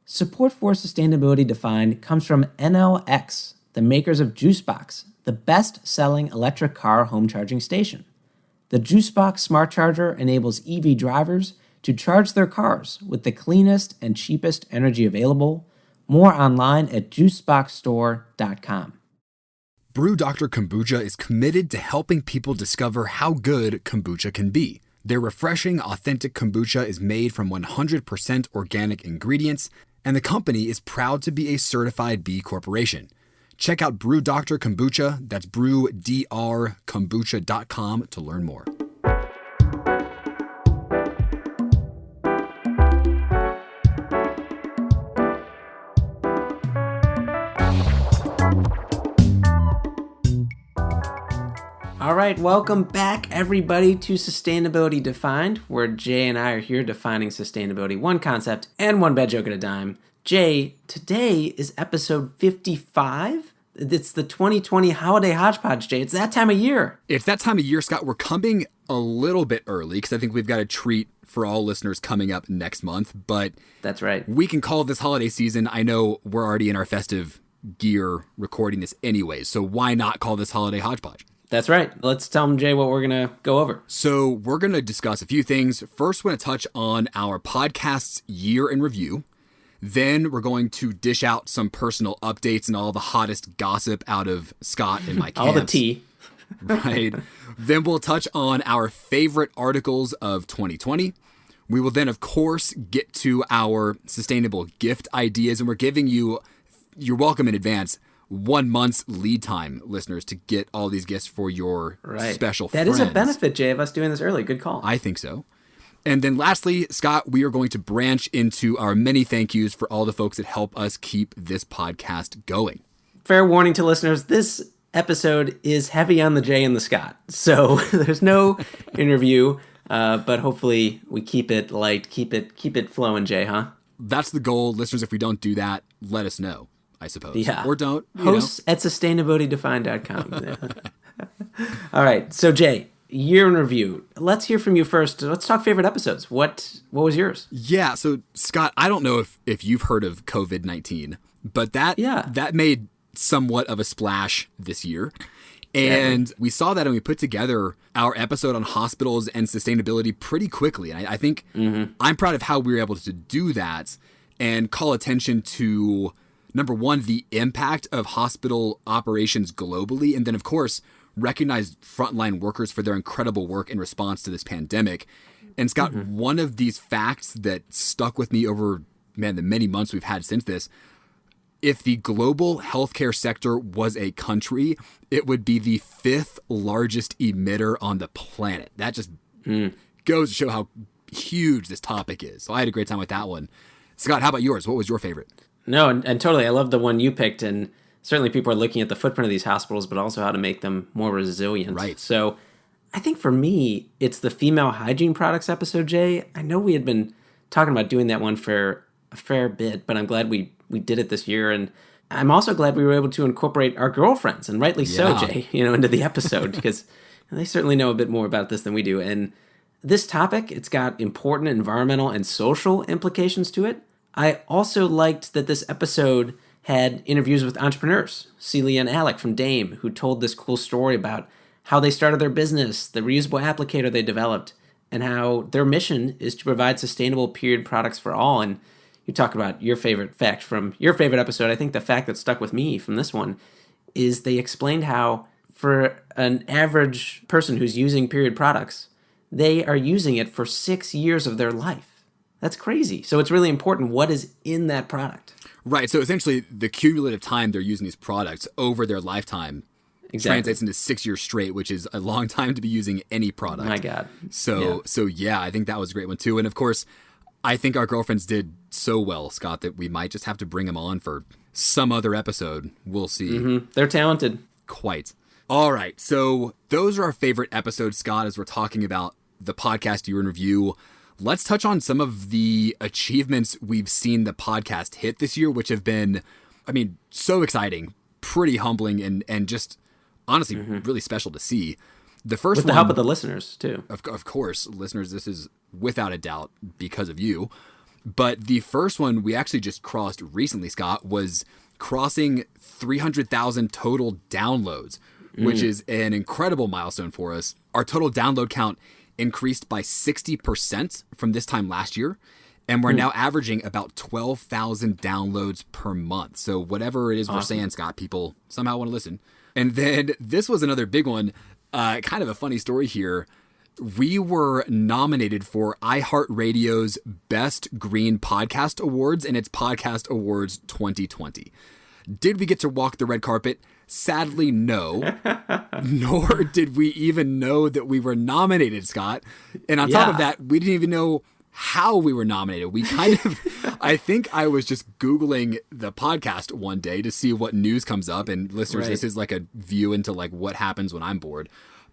Support for Sustainability Defined comes from NLX, the makers of Juicebox, the best-selling electric car home charging station. The Juicebox Smart Charger enables EV drivers to charge their cars with the cleanest and cheapest energy available. More online at juiceboxstore.com. Brew Dr. Kombucha is committed to helping people discover how good kombucha can be. Their refreshing, authentic kombucha is made from 100% organic ingredients, and the company is proud to be a certified B Corporation. Check out Brew Dr. Kombucha, that's brewdrkombucha.com to learn more. All right, welcome back, everybody, to Sustainability Defined, where Jay and I are here defining sustainability one concept and one bad joke at a time. Jay, today is episode 55. It's the 2020 Holiday Hodge-Podge, Jay. It's that time of year. It's that time of year, Scott. We're coming a little bit early because I think we've got a treat for all listeners coming up next month. But that's right. We can call this holiday season. I know we're already in our festive gear recording this anyways, so why not call this Holiday Hodge-Podge? That's right. Let's tell them, Jay, what we're going to go over. So we're going to discuss a few things. First, we're going to touch on our podcast's year in review. Then we're going to dish out some personal updates and all the hottest gossip out of Scott and my camps. All the tea. Right. Then we'll touch on our favorite articles of 2020. We will then, of course, get to our sustainable gift ideas. And we're giving you, you're welcome in advance, 1 month's lead time, listeners, to get all these gifts for your special friends. That is a benefit, Jay, of us doing this early. Good call. I think so. And then lastly, Scott, we are going to branch into our many thank yous for all the folks that help us keep this podcast going. Fair warning to listeners, this episode is heavy on the Jay and the Scott. So there's no interview, but hopefully we keep it light, keep it flowing, Jay, huh? That's the goal. Listeners, if we don't do that, let us know. I suppose. Yeah. Or don't. Hosts at sustainabilitydefined.com. All right. So, Jay, year in review. Let's hear from you first. Let's talk favorite episodes. What was yours? Yeah. So, Scott, I don't know if you've heard of COVID-19, but that made somewhat of a splash this year. And we saw that and we put together our episode on hospitals and sustainability pretty quickly. And I think I'm proud of how we were able to do that and call attention to, number one, the impact of hospital operations globally, and then, of course, recognize frontline workers for their incredible work in response to this pandemic. And Scott, one of these facts that stuck with me over, the many months we've had since this, if the global healthcare sector was a country, it would be the 5th largest emitter on the planet. That just goes to show how huge this topic is. So I had a great time with that one. Scott, how about yours? What was your favorite? No, and totally. I love the one you picked, and certainly people are looking at the footprint of these hospitals, but also how to make them more resilient. Right. So I think for me, it's the female hygiene products episode, Jay. I know we had been talking about doing that one for a fair bit, but I'm glad we did it this year. And I'm also glad we were able to incorporate our girlfriends, and rightly so, Jay, into the episode, because they certainly know a bit more about this than we do. And this topic, it's got important environmental and social implications to it. I also liked that this episode had interviews with entrepreneurs, Celia and Alec from Dame, who told this cool story about how they started their business, the reusable applicator they developed, and how their mission is to provide sustainable period products for all. And you talk about your favorite fact from your favorite episode. I think the fact that stuck with me from this one is they explained how for an average person who's using period products, they are using it for 6 years of their life. That's crazy. So it's really important what is in that product. Right. So essentially the cumulative time they're using these products over their lifetime translates into 6 years straight, which is a long time to be using any product. My God. So I think that was a great one too. And of course, I think our girlfriends did so well, Scott, that we might just have to bring them on for some other episode. We'll see. They're talented. Quite. All right. So those are our favorite episodes, Scott, as we're talking about the podcast year in review. Let's touch on some of the achievements we've seen the podcast hit this year, which have been, so exciting, pretty humbling, and just honestly really special to see. The first with the help of the listeners, too. Of course, listeners, this is without a doubt because of you. But the first one we actually just crossed recently, Scott, was crossing 300,000 total downloads, which is an incredible milestone for us. Our total download count increased by 60% from this time last year, and we're now averaging about 12,000 downloads per month. So whatever it is we're saying, Scott, people somehow want to listen. And then this was another big one, kind of a funny story here. We were nominated for iHeartRadio's Best Green Podcast Awards and its Podcast Awards 2020. Did we get to walk the red carpet? Sadly, no. Nor did we even know that we were nominated, Scott. And on top of that, we didn't even know how we were nominated. We kind of, I think I was just Googling the podcast one day to see what news comes up. And listeners, this is like a view into like what happens when I'm bored.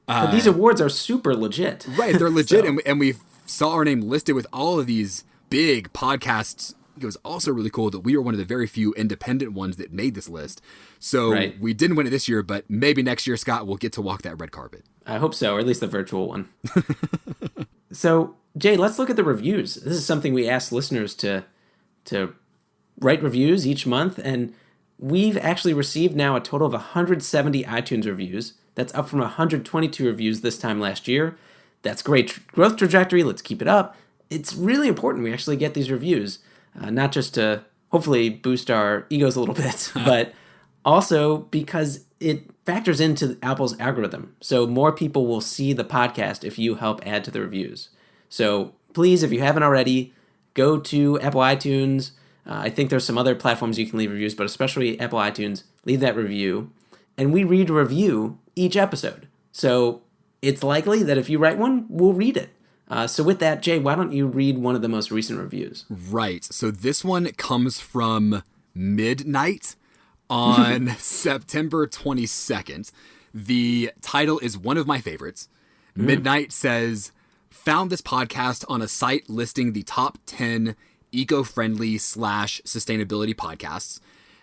But these awards are super legit. Right, they're legit. And we saw our name listed with all of these big podcasts. It was also really cool that we were one of the very few independent ones that made this list. So we didn't win it this year, but maybe next year, Scott, we'll get to walk that red carpet. I hope so, or at least the virtual one. So, Jay, let's look at the reviews. This is something we asked listeners to write reviews each month, and we've actually received now a total of 170 iTunes reviews. That's up from 122 reviews this time last year. That's great growth trajectory. Let's keep it up. It's really important we actually get these reviews, not just to hopefully boost our egos a little bit, but also because it factors into Apple's algorithm. So more people will see the podcast if you help add to the reviews. So please, if you haven't already, go to Apple iTunes. I think there's some other platforms you can leave reviews, but especially Apple iTunes, leave that review. And we read a review each episode. So it's likely that if you write one, we'll read it. So with that, Jay, why don't you read one of the most recent reviews? Right. So this one comes from Midnight on September 22nd. The title is one of my favorites. Midnight says, found this podcast on a site listing the top 10 eco-friendly / sustainability podcasts.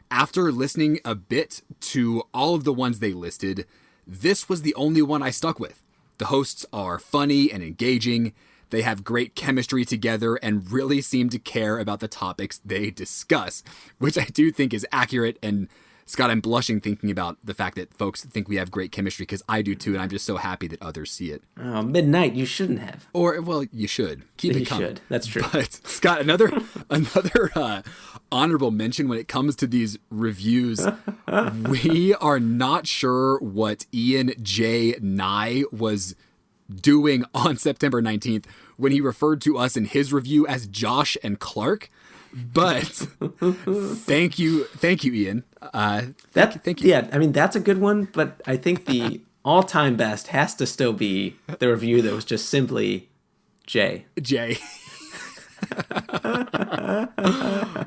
After listening a bit to all of the ones they listed, this was the only one I stuck with. The hosts are funny and engaging. They have great chemistry together and really seem to care about the topics they discuss, which I do think is accurate. And Scott, I'm blushing thinking about the fact that folks think we have great chemistry, because I do too, and I'm just so happy that others see it. Oh, Midnight, you shouldn't have. Or, well, you should. Keep it coming. You should. That's true. But, Scott, another honorable mention when it comes to these reviews. We are not sure what Ian J. Nye was doing on September 19th when he referred to us in his review as Josh and Clark. But thank you, Ian. Thank you. Yeah, I mean, that's a good one, but I think the all-time best has to still be the review that was just simply Jay.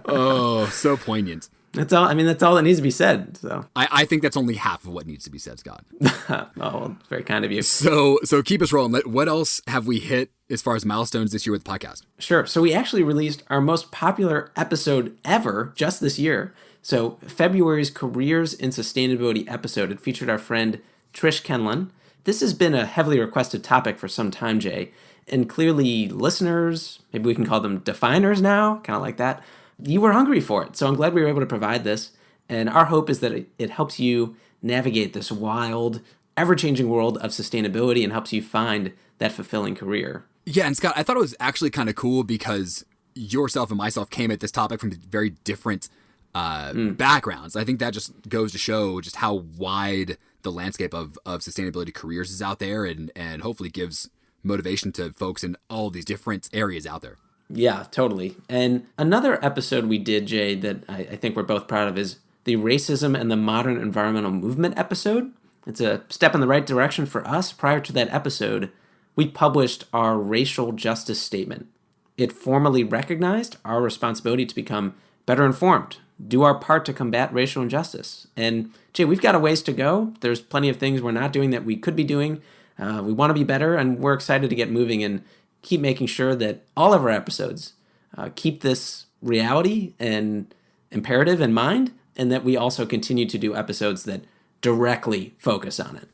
Oh, so poignant. That's all. I mean, that's all that needs to be said. So I think that's only half of what needs to be said, Scott. Oh, well, very kind of you. So keep us rolling. What else have we hit as far as milestones this year with the podcast? Sure. So we actually released our most popular episode ever just this year. So February's Careers in Sustainability episode, it featured our friend Trish Kenlon. This has been a heavily requested topic for some time, Jay. And clearly listeners, maybe we can call them definers now, kind of like that, you were hungry for it. So I'm glad we were able to provide this. And our hope is that it helps you navigate this wild, ever-changing world of sustainability and helps you find that fulfilling career. Yeah, and Scott, I thought it was actually kind of cool because yourself and myself came at this topic from very different backgrounds. I think that just goes to show just how wide the landscape of sustainability careers is out there, and hopefully gives motivation to folks in all these different areas out there. Yeah, totally. And another episode we did, Jay, that I think we're both proud of is the Racism and the Modern Environmental Movement episode. It's a step in the right direction for us. Prior to that episode, we published our racial justice statement. It formally recognized our responsibility to become better informed, do our part to combat racial injustice. And Jay, we've got a ways to go. There's plenty of things we're not doing that we could be doing. We want to be better, and we're excited to get moving and keep making sure that all of our episodes keep this reality and imperative in mind, and that we also continue to do episodes that directly focus on it.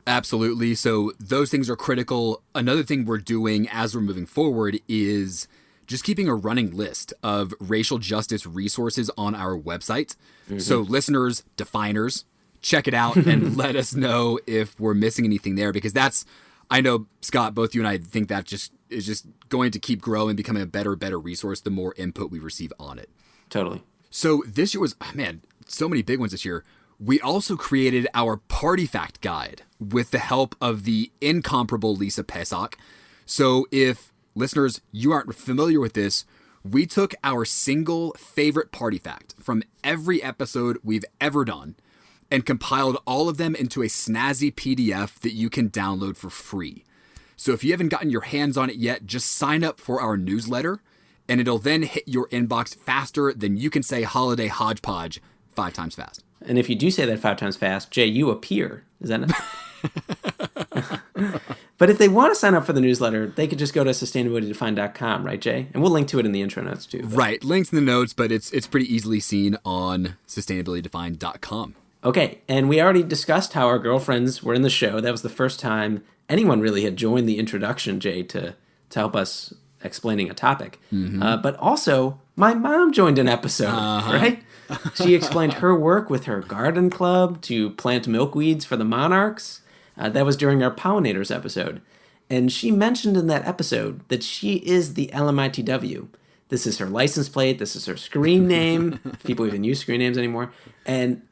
Absolutely. So those things are critical. Another thing we're doing as we're moving forward is just keeping a running list of racial justice resources on our website. So listeners, definers, check it out and let us know if we're missing anything there, because I know, Scott, both you and I think that is just going to keep growing, becoming a better resource the more input we receive on it. Totally. So this year was, so many big ones this year. We also created our Party Fact Guide with the help of the incomparable Lisa Pesock. So if listeners, you aren't familiar with this, we took our single favorite party fact from every episode we've ever done and compiled all of them into a snazzy PDF that you can download for free. So if you haven't gotten your hands on it yet, just sign up for our newsletter, and it'll then hit your inbox faster than you can say Holiday Hodge-Podge 5 times fast. And if you do say that 5 times fast, Jay, you appear. Is that not? But if they want to sign up for the newsletter, they could just go to sustainabilitydefined.com, right, Jay? And we'll link to it in the intro notes, too. But. Right. Links in the notes, but it's pretty easily seen on sustainabilitydefined.com. Okay, and we already discussed how our girlfriends were in the show. That was the first time anyone really had joined the introduction, Jay, to help us explaining a topic. But also, my mom joined an episode, right? She explained her work with her garden club to plant milkweeds for the monarchs. That was during our pollinators episode. And she mentioned in that episode that she is the LMITW. This is her license plate. This is her screen name. If people even use screen names anymore. And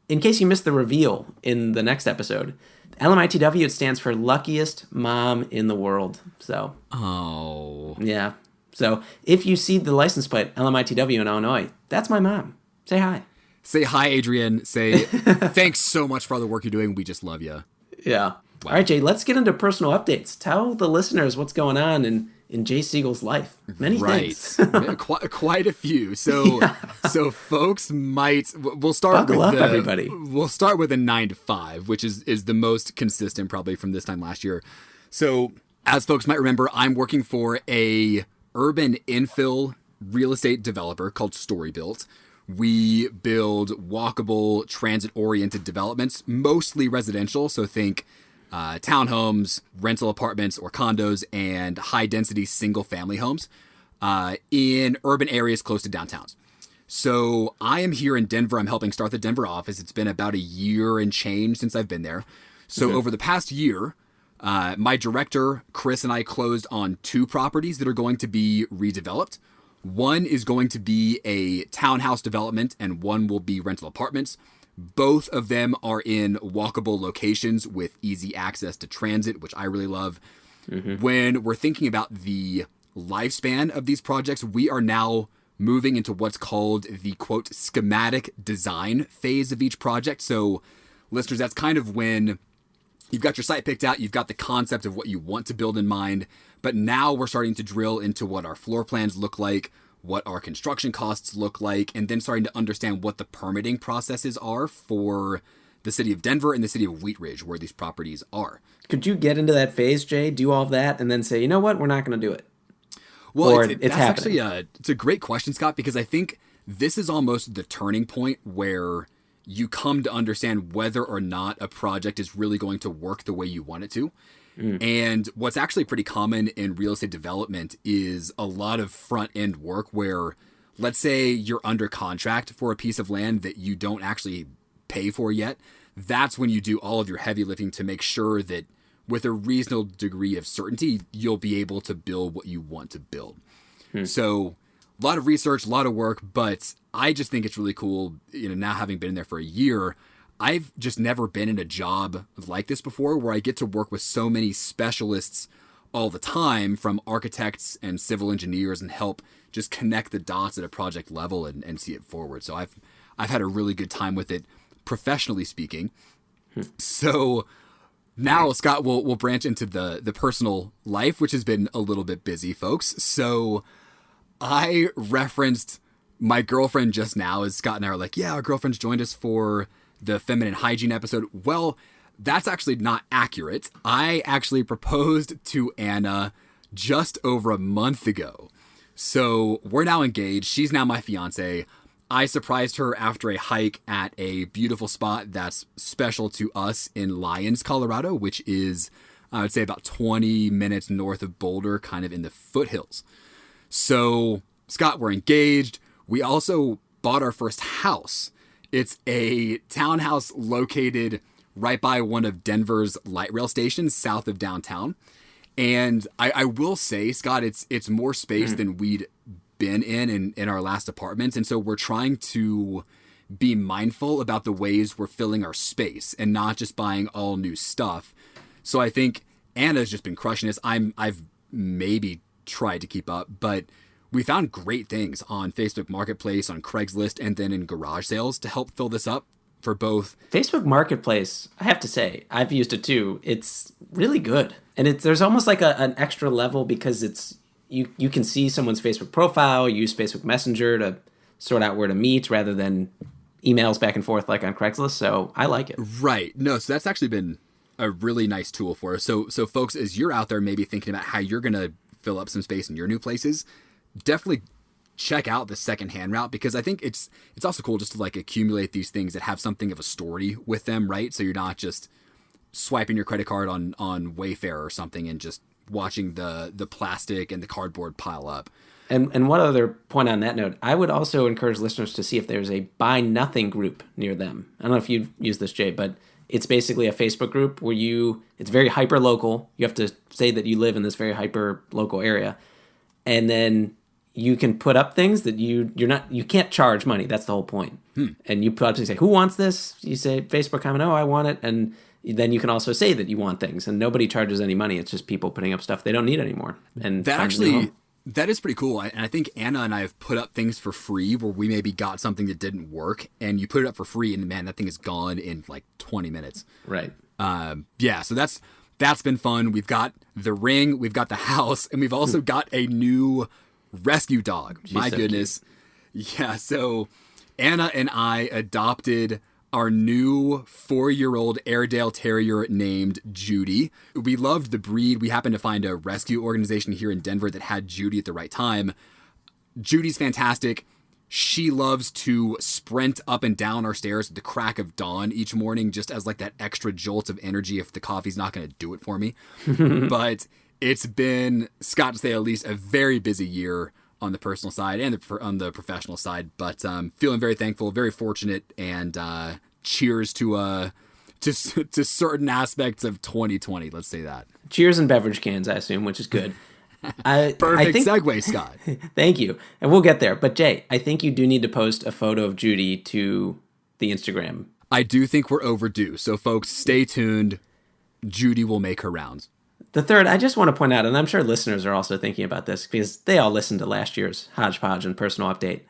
in case you missed the reveal in the next episode, LMITW, it stands for Luckiest Mom in the World. So. Oh. Yeah. So if you see the license plate LMITW in Illinois, that's my mom. Say hi. Say hi, Adrian. Say thanks so much for all the work you're doing. We just love you. Yeah. Wow. All right, Jay, let's get into personal updates. Tell the listeners what's going on in Jay Siegel's life. Many things. Quite a few. So so folks we'll start Buckle up, everybody. We'll start with a 9 to 5, which is the most consistent probably from this time last year. So as folks might remember, I'm working for a urban infill real estate developer called Storybuilt. We build walkable, transit-oriented developments, mostly residential, so think townhomes, rental apartments or condos, and high-density single-family homes in urban areas close to downtowns. So I am here in Denver. I'm helping start the Denver office. It's been about a year and change since I've been there. So over the past year, my director, Chris, and I closed on 2 properties that are going to be redeveloped. One is going to be a townhouse development, and one will be rental apartments. Both of them are in walkable locations with easy access to transit, which I really love. When we're thinking about the lifespan of these projects, we are now moving into what's called the, quote, schematic design phase of each project. So, listeners, that's kind of when you've got your site picked out, you've got the concept of what you want to build in mind, but now we're starting to drill into what our floor plans look like, what our construction costs look like, and then starting to understand what the permitting processes are for the city of Denver and the city of Wheat Ridge, where these properties are. Could you get into that phase, Jay, do all of that, and then say, you know what, we're not going to do it? Well, it's actually it's a great question, Scott, because I think this is almost the turning point where you come to understand whether or not a project is really going to work the way you want it to. And what's actually pretty common in real estate development is a lot of front end work where, let's say you're under contract for a piece of land that you don't actually pay for yet. That's when you do all of your heavy lifting to make sure that with a reasonable degree of certainty, you'll be able to build what you want to build. So a lot of research, a lot of work, but I just think it's really cool, now having been in there for a year, I've just never been in a job like this before where I get to work with so many specialists all the time, from architects and civil engineers, and help just connect the dots at a project level and see it forward. So I've had a really good time with it, professionally speaking. So now, Scott, we'll branch into the personal life, which has been a little bit busy, folks. So I referenced my girlfriend just now, as Scott and I are like, yeah, our girlfriend's joined us for the feminine hygiene episode. Well, that's actually not accurate. I actually proposed to Anna just over a month ago. So we're now engaged. She's now my fiance. I surprised her after a hike at a beautiful spot that's special to us in Lyons, Colorado, which is, I would say, about 20 minutes north of Boulder, kind of in the foothills. So, Scott, we're engaged. We also bought our first house. It's a townhouse located right by one of Denver's light rail stations south of downtown. And I will say, Scott, it's more space than we'd been in our last apartments. And so we're trying to be mindful about the ways we're filling our space and not just buying all new stuff. So I think Anna's just been crushing this. I've maybe tried to keep up, but we found great things on Facebook Marketplace, on Craigslist, and then in garage sales to help fill this up for both. Facebook Marketplace, I have to say, I've used it too. It's really good. And there's almost like an extra level because it's you can see someone's Facebook profile, use Facebook Messenger to sort out where to meet rather than emails back and forth like on Craigslist. So I like it. Right. No, so that's actually been a really nice tool for us. So folks, as you're out there maybe thinking about how you're going to fill up some space in your new places, definitely check out the secondhand route, because I think it's also cool just to like accumulate these things that have something of a story with them, right? So you're not just swiping your credit card on Wayfair or something and just watching the plastic and the cardboard pile up. And one other point on that note, I would also encourage listeners to see if there's a Buy Nothing group near them. I don't know if you've used this, Jay, but it's basically a Facebook group where it's very hyper local. You have to say that you live in this very hyper local area. And then you can put up things that you can't charge money. That's the whole point. And you put up and say, who wants this? You say Facebook comment, oh, I want it. And then you can also say that you want things, and nobody charges any money. It's just people putting up stuff they don't need anymore. And that is pretty cool. And I think Anna and I have put up things for free where we maybe got something that didn't work, and you put it up for free, and man, that thing is gone in like 20 minutes. Right. Yeah. So that's been fun. We've got the ring, we've got the house, and we've also got a new rescue dog. My goodness. Cute. Yeah. So Anna and I adopted our new 4-year-old Airedale Terrier named Judy. We loved the breed. We happened to find a rescue organization here in Denver that had Judy at the right time. Judy's fantastic. She loves to sprint up and down our stairs at the crack of dawn each morning, just as like that extra jolt of energy if the coffee's not going to do it for me. But it's been, Scott, to say at least, a very busy year on the personal side and on the professional side, but feeling very thankful, very fortunate, and cheers to certain aspects of 2020. Let's say that. Cheers and beverage cans, I assume, which is good. Perfect segue, Scott. Thank you, and we'll get there. But Jay, I think you do need to post a photo of Judy to the Instagram. I do think we're overdue, so folks, stay tuned. Judy will make her rounds. The third, I just want to point out, and I'm sure listeners are also thinking about this because they all listened to last year's Hodgepodge and Personal Update.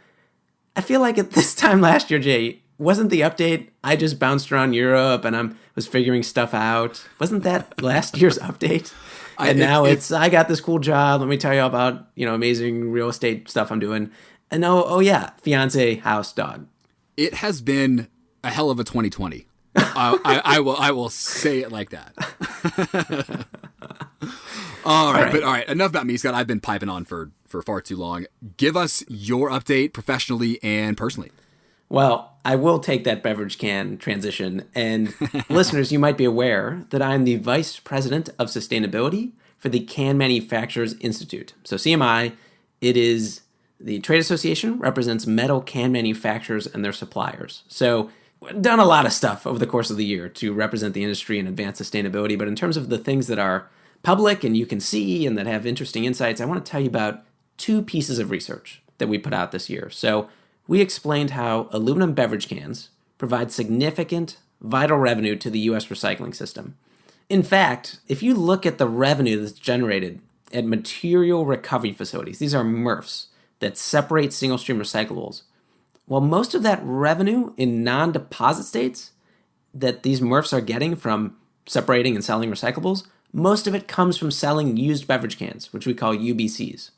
I feel like at this time last year, Jay, wasn't the update, I just bounced around Europe and I was figuring stuff out. Wasn't that last year's update? And now I got this cool job. Let me tell you about, amazing real estate stuff I'm doing. And oh yeah, fiance, house, dog. It has been a hell of a 2020. I will say it like that. All right. Enough about me, Scott. I've been piping on for far too long. Give us your update professionally and personally. Well, I will take that beverage can transition. And listeners, you might be aware that I'm the Vice President of Sustainability for the Can Manufacturers Institute. So CMI, it is the trade association, represents metal can manufacturers and their suppliers. So we've done a lot of stuff over the course of the year to represent the industry and advance sustainability. But in terms of the things that are public and you can see and that have interesting insights, I want to tell you about 2 pieces of research that we put out this year. So we explained how aluminum beverage cans provide significant vital revenue to the U.S. recycling system. In fact, if you look at the revenue that's generated at material recovery facilities, these are MRFs that separate single-stream recyclables, well, most of that revenue in non-deposit states that these MRFs are getting from separating and selling recyclables, most of it comes from selling used beverage cans, which we call UBCs.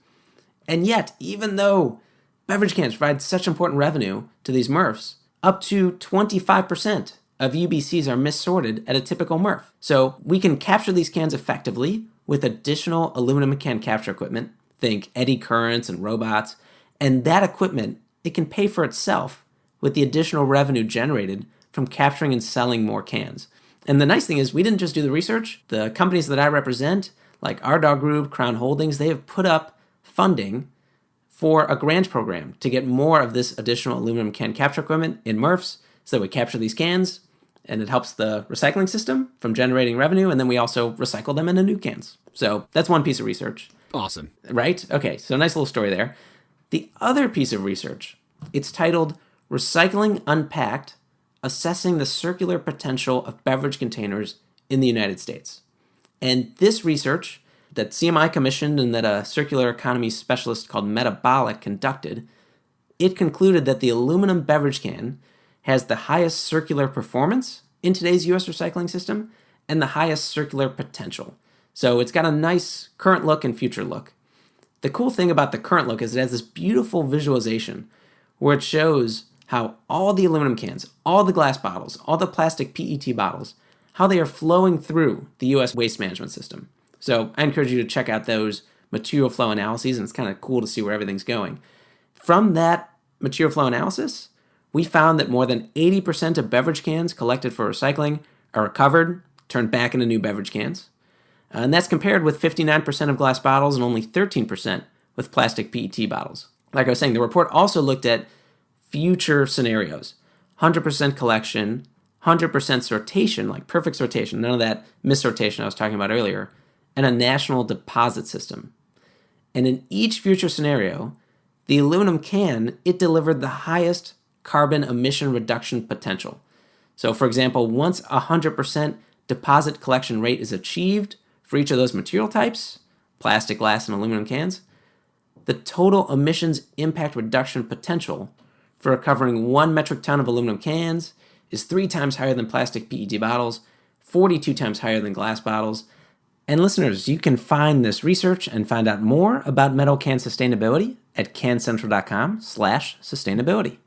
And yet, even though beverage cans provide such important revenue to these MRFs, up to 25% of UBCs are missorted at a typical MRF. So we can capture these cans effectively with additional aluminum can capture equipment, think eddy currents and robots, and that equipment, it can pay for itself with the additional revenue generated from capturing and selling more cans. And the nice thing is we didn't just do the research. The companies that I represent, like Our Dog Group, Crown Holdings, they have put up funding for a grant program to get more of this additional aluminum can capture equipment in MRFs so that we capture these cans, and it helps the recycling system from generating revenue, and then we also recycle them into new cans. So that's one piece of research. Awesome. Right? Okay, so nice little story there. The other piece of research, it's titled Recycling Unpacked, Assessing the Circular Potential of Beverage Containers in the United States. And this research that CMI commissioned and that a circular economy specialist called Metabolic conducted, it concluded that the aluminum beverage can has the highest circular performance in today's U.S. recycling system and the highest circular potential. So it's got a nice current look and future look. The cool thing about the current look is it has this beautiful visualization where it shows how all the aluminum cans, all the glass bottles, all the plastic PET bottles, how they are flowing through the U.S. waste management system. So I encourage you to check out those material flow analyses, and it's kind of cool to see where everything's going. From that material flow analysis, we found that more than 80% of beverage cans collected for recycling are recovered, turned back into new beverage cans. And that's compared with 59% of glass bottles and only 13% with plastic PET bottles. Like I was saying, the report also looked at future scenarios. 100% collection, 100% sortation, like perfect sortation, none of that missortation I was talking about earlier, and a national deposit system. And in each future scenario, the aluminum can, it delivered the highest carbon emission reduction potential. So for example, once 100% deposit collection rate is achieved for each of those material types, plastic, glass, and aluminum cans, the total emissions impact reduction potential for recovering 1 metric ton of aluminum cans is 3 times higher than plastic PET bottles, 42 times higher than glass bottles. And listeners, you can find this research and find out more about metal can sustainability at cancentral.com/sustainability.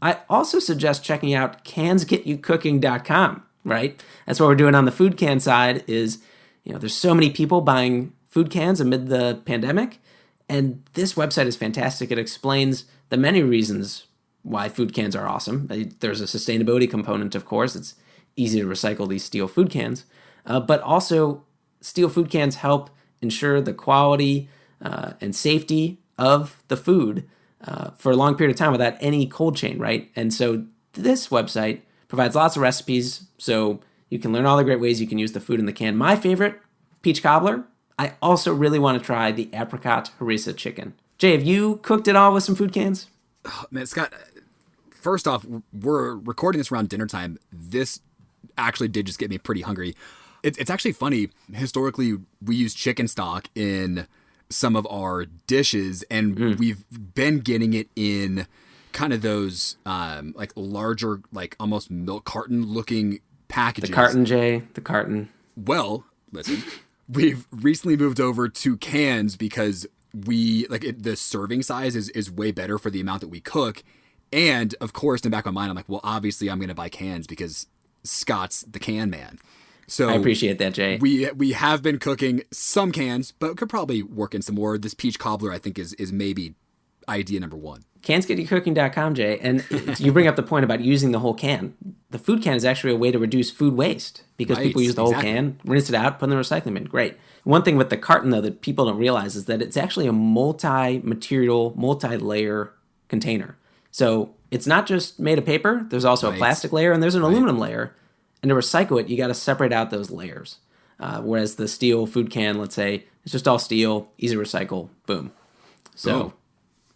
I also suggest checking out cansgetyoucooking.com, right? That's what we're doing on the food can side is, there's so many people buying food cans amid the pandemic, and this website is fantastic. It explains the many reasons why food cans are awesome. There's a sustainability component, of course. It's easy to recycle these steel food cans, but also steel food cans help ensure the quality and safety of the food for a long period of time without any cold chain, right? And so this website provides lots of recipes, so you can learn all the great ways you can use the food in the can. My favorite, peach cobbler. I also really want to try the apricot harissa chicken. Jay, have you cooked at all with some food cans? Oh, man, Scott, first off, we're recording this around dinner time. This actually did just get me pretty hungry. It's actually funny. Historically, we use chicken stock in some of our dishes, and we've been getting it in kind of those like larger, like almost milk carton looking packages. The carton, Jay, the carton. Well, listen, we've recently moved over to cans because the serving size is way better for the amount that we cook. And of course, in the back of my mind, I'm like, well, obviously I'm going to buy cans because Scott's the can man. So I appreciate that, Jay. We have been cooking some cans, but could probably work in some more. This peach cobbler, I think, is maybe idea number one. Cansgetyoucooking.com, Jay. And you bring up the point about using the whole can. The food can is actually a way to reduce food waste because people use the whole can, rinse it out, put it in the recycling bin. Great. One thing with the carton, though, that people don't realize is that it's actually a multi-material, multi-layer container. So it's not just made of paper. There's also a plastic layer and there's an aluminum layer. And to recycle it, you got to separate out those layers. Whereas the steel food can, let's say, it's just all steel, easy to recycle, boom. So,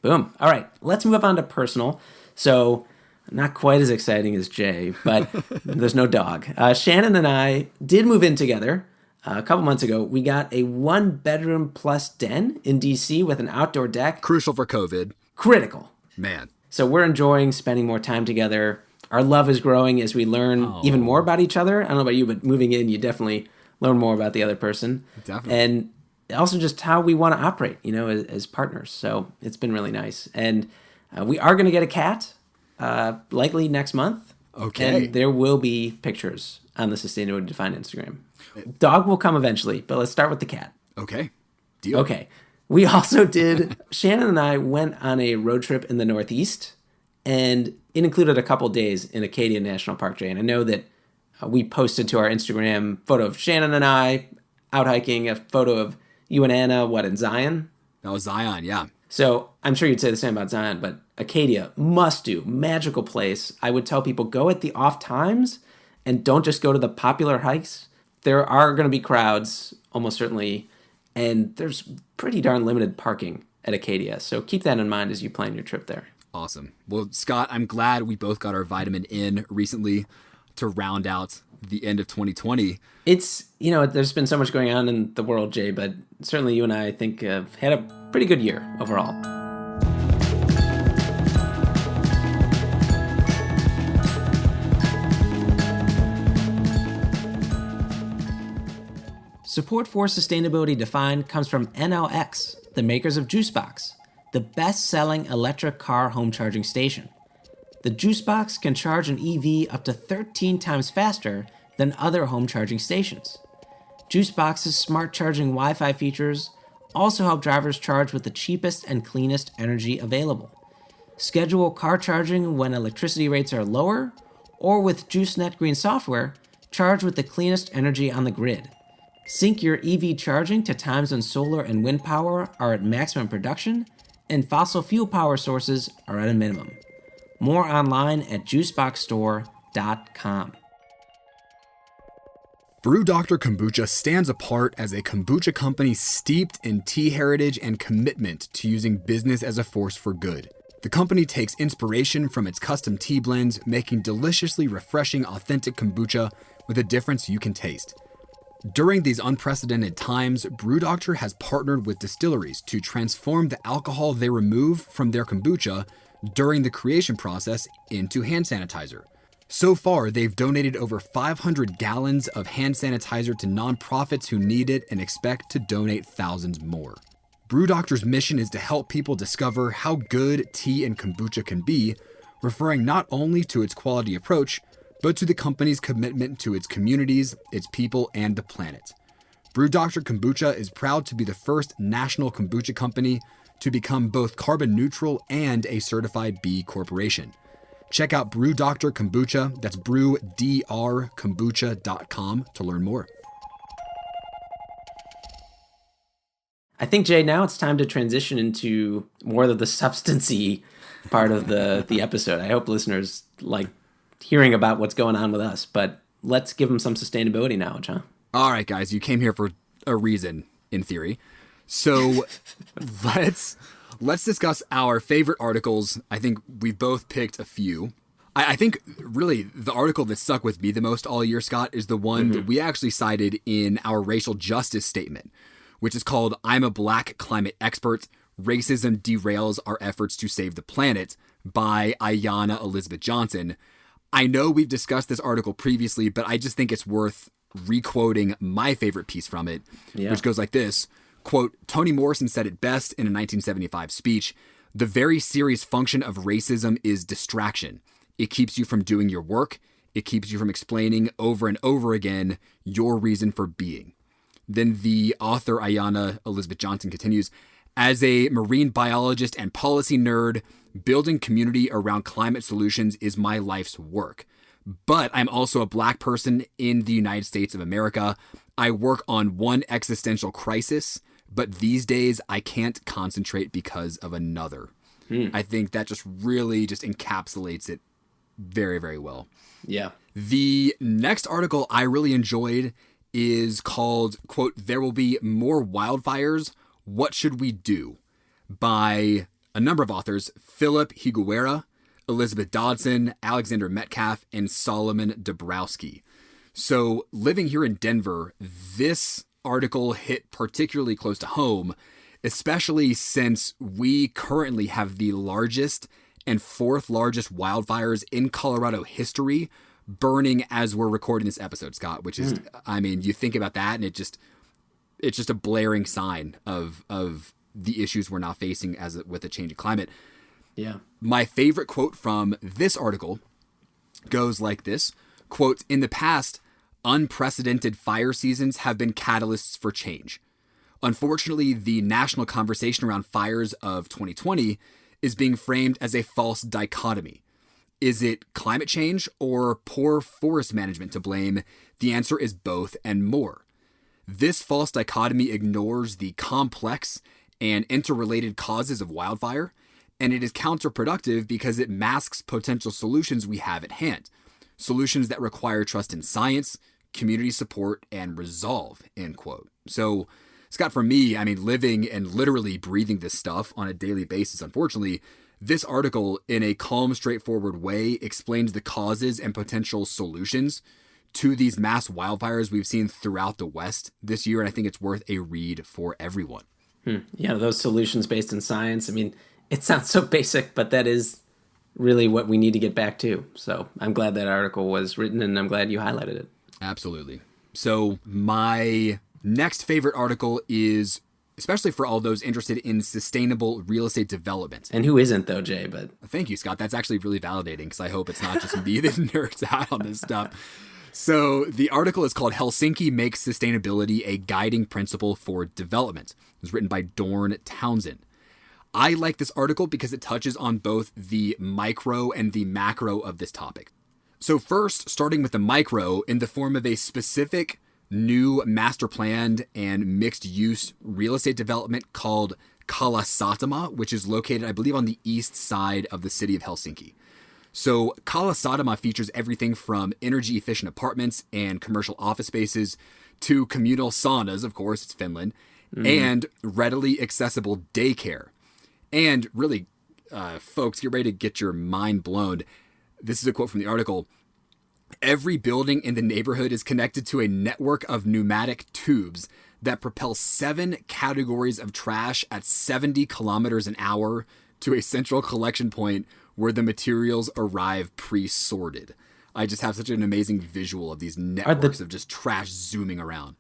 boom. All right, let's move on to personal. So, not quite as exciting as Jay, but there's no dog. Shannon and I did move in together a couple months ago. We got a 1-bedroom plus den in D.C. with an outdoor deck. Crucial for COVID. Critical. Man. So we're enjoying spending more time together. Our love is growing as we learn even more about each other. I don't know about you, but moving in, you definitely learn more about the other person. Definitely. And also just how we want to operate, as partners. So it's been really nice. And we are going to get a cat, likely next month. Okay. And there will be pictures on the Sustainability Defined Instagram. Dog will come eventually, but let's start with the cat. Okay. Deal. Okay. We also did, Shannon and I went on a road trip in the Northeast, and it included a couple days in Acadia National Park, Jay. And I know that we posted to our Instagram photo of Shannon and I out hiking, a photo of you and Anna, in Zion? That was Zion, yeah. So I'm sure you'd say the same about Zion, but Acadia, must do, magical place. I would tell people go at the off times and don't just go to the popular hikes. There are going to be crowds, almost certainly, and there's pretty darn limited parking at Acadia. So keep that in mind as you plan your trip there. Awesome. Well, Scott, I'm glad we both got our vitamin in recently to round out the end of 2020. It's, there's been so much going on in the world, Jay, but certainly you and I think have had a pretty good year overall. Support for Sustainability Defined comes from NLX, the makers of JuiceBox, the best-selling electric car home charging station. The JuiceBox can charge an EV up to 13 times faster than other home charging stations. JuiceBox's smart charging Wi-Fi features also help drivers charge with the cheapest and cleanest energy available. Schedule car charging when electricity rates are lower, or with JuiceNet Green software, charge with the cleanest energy on the grid. Sync your EV charging to times when solar and wind power are at maximum production and fossil fuel power sources are at a minimum. More online at juiceboxstore.com. Brew Doctor Kombucha stands apart as a kombucha company steeped in tea heritage and commitment to using business as a force for good. The company takes inspiration from its custom tea blends, making deliciously refreshing, authentic kombucha with a difference you can taste. During these unprecedented times, Brew Doctor has partnered with distilleries to transform the alcohol they remove from their kombucha during the creation process into hand sanitizer. So far, they've donated over 500 gallons of hand sanitizer to nonprofits who need it and expect to donate thousands more. Brew Doctor's mission is to help people discover how good tea and kombucha can be, referring not only to its quality approach, but to the company's commitment to its communities, its people, and the planet. Brew Doctor Kombucha is proud to be the first national kombucha company to become both carbon neutral and a certified B Corporation. Check out Brew Doctor Kombucha, that's brewdrkombucha.com to learn more. I think, Jay, now it's time to transition into more of the substancy part of the episode. I hope listeners like hearing about what's going on with us, but let's give them some sustainability knowledge, huh? All right, guys, you came here for a reason, in theory. So let's discuss our favorite articles. I think we've both picked a few. I think really the article that stuck with me the most all year, Scott, is the one that we actually cited in our racial justice statement, which is called "I'm a Black Climate Expert. Racism Derails Our Efforts to Save the Planet" by Ayanna Elizabeth Johnson. I know we've discussed this article previously, but I just think it's worth re-quoting my favorite piece from it, which goes like this. Quote, Toni Morrison said it best in a 1975 speech, "The very serious function of racism is distraction. It keeps you from doing your work. It keeps you from explaining over and over again your reason for being." Then the author, Ayanna Elizabeth Johnson, continues, "As a marine biologist and policy nerd, building community around climate solutions is my life's work. But I'm also a Black person in the United States of America. I work on one existential crisis, but these days I can't concentrate because of another." I think that just really just encapsulates it very, very well. Yeah. The next article I really enjoyed is called, quote, "There Will Be More Wildfires. What Should We Do?" by a number of authors: Philip Higuera, Elizabeth Dodson, Alexander Metcalf, and Solomon Dabrowski. So living here in Denver, this article hit particularly close to home, especially since we currently have the largest and fourth largest wildfires in Colorado history burning as we're recording this episode, Scott, which is, I mean, you think about that and it's just a blaring sign of the issues we're now facing with a changing climate. Yeah. My favorite quote from this article goes like this, quote, "In the past, unprecedented fire seasons have been catalysts for change. Unfortunately, the national conversation around fires of 2020 is being framed as a false dichotomy. Is it climate change or poor forest management to blame? The answer is both and more. This false dichotomy ignores the complex and interrelated causes of wildfire, and it is counterproductive because it masks potential solutions we have at hand. Solutions that require trust in science, community support, and resolve, end quote. So, Scott, for me, I mean, living and literally breathing this stuff on a daily basis, unfortunately, this article, in a calm, straightforward way, explains the causes and potential solutions to these mass wildfires we've seen throughout the West this year, and I think it's worth a read for everyone. Yeah, those solutions based in science, I mean, it sounds so basic, but that is really what we need to get back to. So I'm glad that article was written, and I'm glad you highlighted it. Absolutely. So my next favorite article is, especially for all those interested in sustainable real estate development. And who isn't, though, Jay? But thank you, Scott. That's actually really validating, because I hope it's not just me that nerds out on this stuff. So the article is called Helsinki Makes Sustainability a Guiding Principle for Development. It was written by Dorn Townsend. I like this article because it touches on both the micro and the macro of this topic. So first, starting with the micro, in the form of a specific new master planned and mixed use real estate development called Kalasatama, which is located, I believe, on the east side of the city of Helsinki. So Kalasatama features everything from energy efficient apartments and commercial office spaces to communal saunas, of course, it's Finland, and readily accessible daycare. And really, folks, get ready to get your mind blown. This is a quote from the article. Every building in the neighborhood is connected to a network of pneumatic tubes that propel 7 categories of trash at 70 kilometers an hour to a central collection point where the materials arrive pre-sorted. I just have such an amazing visual of these networks of just trash zooming around.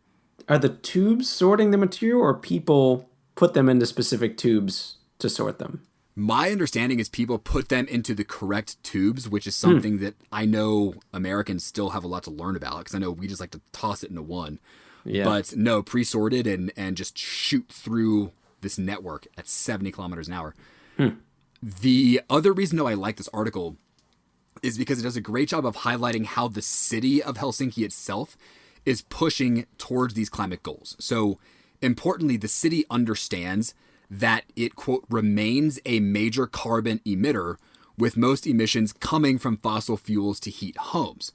Are the tubes sorting the material, or people put them into specific tubes to sort them? My understanding is people put them into the correct tubes, which is something that I know Americans still have a lot to learn about, because I know we just like to toss it into one. Yeah. But no, pre-sorted and just shoot through this network at 70 kilometers an hour. The other reason, though, I like this article is because it does a great job of highlighting how the city of Helsinki itself is pushing towards these climate goals. So, importantly, the city understands that it, quote, remains a major carbon emitter, with most emissions coming from fossil fuels to heat homes.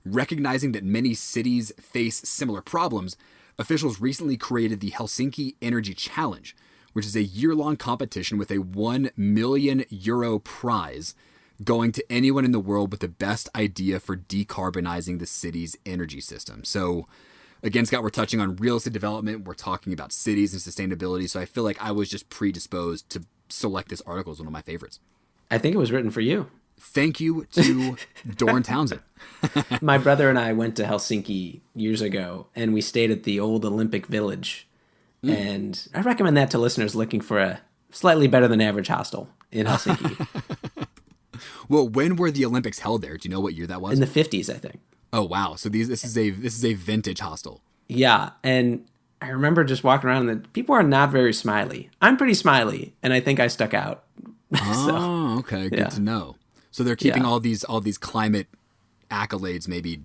Recognizing that many cities face similar problems, officials recently created the Helsinki Energy Challenge, which is a year-long competition with a €1 million prize going to anyone in the world with the best idea for decarbonizing the city's energy system. So, again, Scott, we're touching on real estate development. We're talking about cities and sustainability. So I feel like I was just predisposed to select this article as one of my favorites. I think it was written for you. Thank you to Dorn Townsend. My brother and I went to Helsinki years ago, and we stayed at the old Olympic Village. And I recommend that to listeners looking for a slightly better than average hostel in Helsinki. Well, when were the Olympics held there? Do you know what year that was? In the 50s, I think. Oh, wow. So this is a vintage hostel. Yeah, and I remember just walking around and people are not very smiley. I'm pretty smiley, and I think I stuck out. Oh, okay. Good to know. So they're keeping all these climate accolades maybe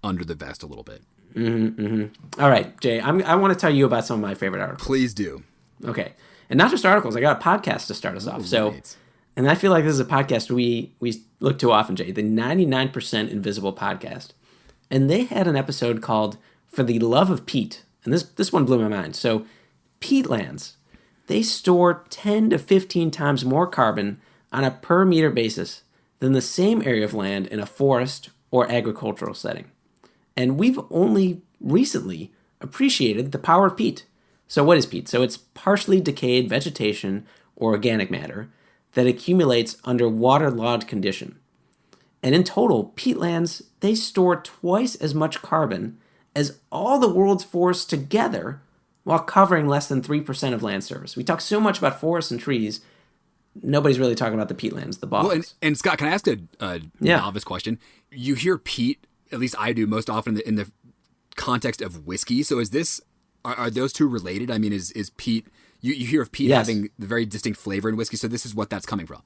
under the vest a little bit. All right, Jay, I want to tell you about some of my favorite articles. Please do. Okay. And not just articles. I got a podcast to start us off. So, and I feel like this is a podcast we look to often, Jay, the 99% Invisible podcast. And they had an episode called For the Love of Peat. And this one blew my mind. So peatlands, they store 10 to 15 times more carbon on a per meter basis than the same area of land in a forest or agricultural setting. And we've only recently appreciated the power of peat. So what is peat? So it's partially decayed vegetation or organic matter that accumulates under waterlogged condition. And in total, peatlands, they store twice as much carbon as all the world's forests together while covering less than 3% of land surface. We talk so much about forests and trees. Nobody's really talking about the peatlands, the bogs. Well, and Scott, can I ask a novice question? You hear peat, at least I do most often in the context of whiskey. So are those two related? I mean, is peat, you hear of peat having the very distinct flavor in whiskey. So this is what that's coming from.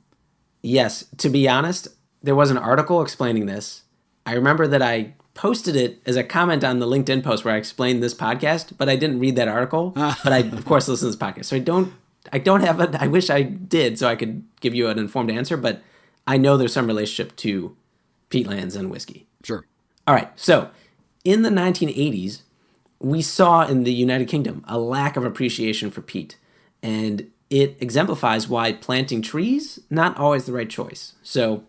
Yes. To be honest, there was an article explaining this. I remember that I posted it as a comment on the LinkedIn post where I explained this podcast, but I didn't read that article. But I, of course, listen to this podcast. So I don't I don't have it. I wish I did so I could give you an informed answer, but I know there's some relationship to peatlands and whiskey. Sure. All right. So in the 1980s, we saw in the United Kingdom a lack of appreciation for peat, and it exemplifies why planting trees not always the right choice. So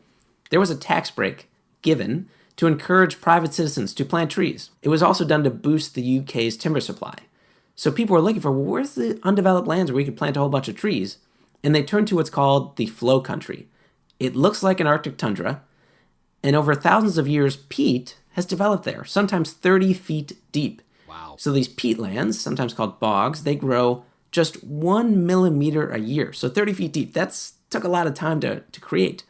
there was a tax break given to encourage private citizens to plant trees. It was also done to boost the UK's timber supply. So people were looking for, well, where's the undeveloped lands where we could plant a whole bunch of trees? And they turned to what's called the flow country. It looks like an Arctic tundra, and over thousands of years, peat has developed there, sometimes 30 feet deep. Wow. So these peatlands, sometimes called bogs, they grow just 1 millimeter a year. So 30 feet deep. That's took a lot of time to create.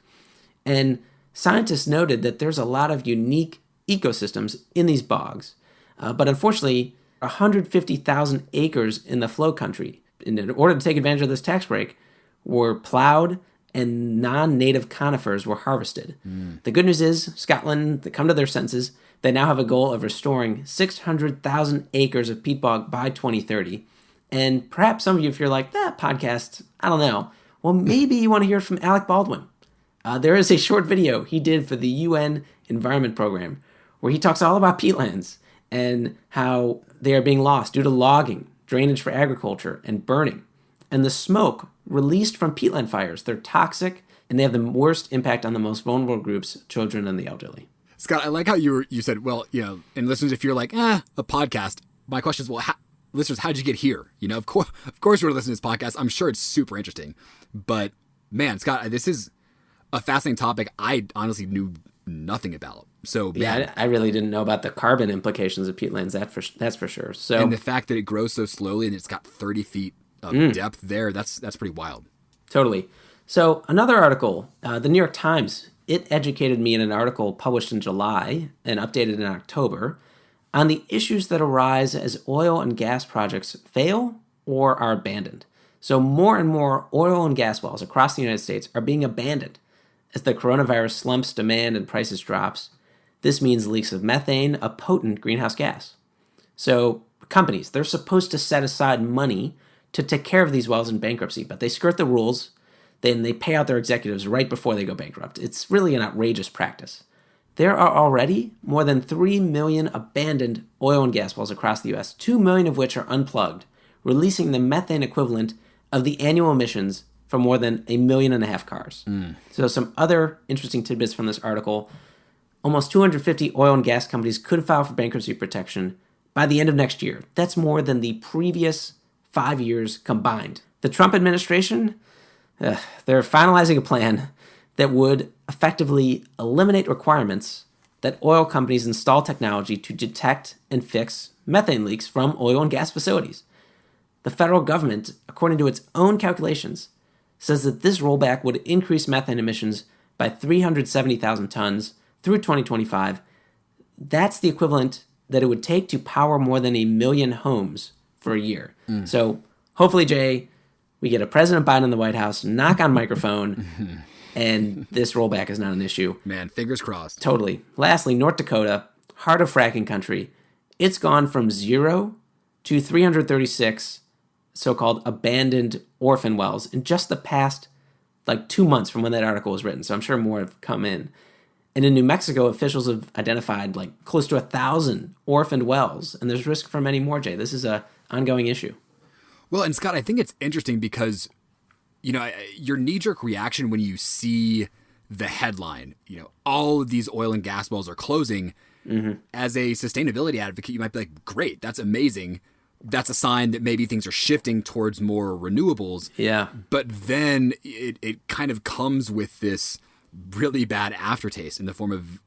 And scientists noted that there's a lot of unique ecosystems in these bogs. But unfortunately, 150,000 acres in the flow country, in order to take advantage of this tax break, were plowed and non-native conifers were harvested. The good news is, Scotland, they come to their senses, they now have a goal of restoring 600,000 acres of peat bog by 2030. And perhaps some of you, if you're like, that podcast, I don't know, well, maybe you want to hear from Alec Baldwin. There is a short video he did for the UN Environment Program where he talks all about peatlands and how they are being lost due to logging, drainage for agriculture, and burning. And the smoke released from peatland fires, they're toxic, and they have the worst impact on the most vulnerable groups, children and the elderly. Scott, I like how you said, well, and listeners, if you're like, a podcast, my question is, well, listeners, how'd you get here? Of course we're listening to this podcast. I'm sure it's super interesting. But, man, Scott, this is a fascinating topic I honestly knew nothing about. So yeah, I really didn't know about the carbon implications of peatlands. That's for sure. So, and the fact that it grows so slowly and it's got 30 feet of depth there, that's pretty wild. Totally. So another article, the New York Times, it educated me in an article published in July and updated in October on the issues that arise as oil and gas projects fail or are abandoned. So more and more oil and gas wells across the United States are being abandoned as the coronavirus slumps demand and prices drops. This means leaks of methane, a potent greenhouse gas. So companies, they're supposed to set aside money to take care of these wells in bankruptcy, but they skirt the rules, then they pay out their executives right before they go bankrupt. It's really an outrageous practice. There are already more than 3 million abandoned oil and gas wells across the U.S., 2 million of which are unplugged, releasing the methane equivalent of the annual emissions from more than 1.5 million cars. So some other interesting tidbits from this article. Almost 250 oil and gas companies could file for bankruptcy protection by the end of next year. That's more than the previous 5 years combined. The Trump administration, they're finalizing a plan that would effectively eliminate requirements that oil companies install technology to detect and fix methane leaks from oil and gas facilities. The federal government, according to its own calculations, says that this rollback would increase methane emissions by 370,000 tons through 2025. That's the equivalent that it would take to power more than 1 million homes for a year. So hopefully, Jay, we get a President Biden in the White House, knock on microphone, and this rollback is not an issue. Man, fingers crossed. Totally. Lastly, North Dakota, heart of fracking country, it's gone from 0 to 336 so-called abandoned orphan wells in just the past 2 months from when that article was written. So I'm sure more have come in. And in New Mexico, officials have identified close to 1,000 orphaned wells, and there's risk for many more, Jay. This is an ongoing issue. Well, and Scott, I think it's interesting because, your knee-jerk reaction when you see the headline, all of these oil and gas wells are closing, as a sustainability advocate, you might be like, great, that's amazing. That's a sign that maybe things are shifting towards more renewables. Yeah. But then it kind of comes with this really bad aftertaste in the form of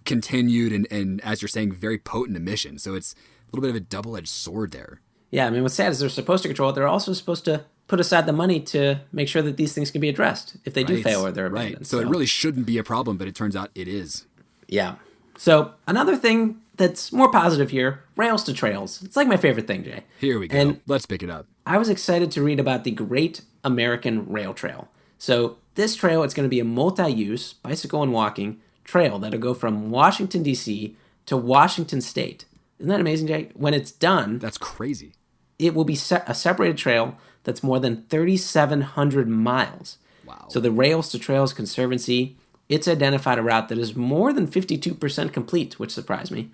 continued and as you're saying, very potent emissions. So it's a little bit of a double-edged sword there. Yeah, I mean, what's sad is they're supposed to control it. They're also supposed to put aside the money to make sure that these things can be addressed if they do fail or they're abandoned. Right. So it really shouldn't be a problem, but it turns out it is. Yeah. So another thing that's more positive here, rails to trails. It's my favorite thing, Jay. Here we go. And let's pick it up. I was excited to read about the Great American Rail Trail. So this trail, it's going to be a multi-use bicycle and walking trail that'll go from Washington, D.C. to Washington State. Isn't that amazing, Jay? When it's done... That's crazy. it will be a separated trail that's more than 3,700 miles. Wow. So the Rails to Trails Conservancy, it's identified a route that is more than 52% complete, which surprised me.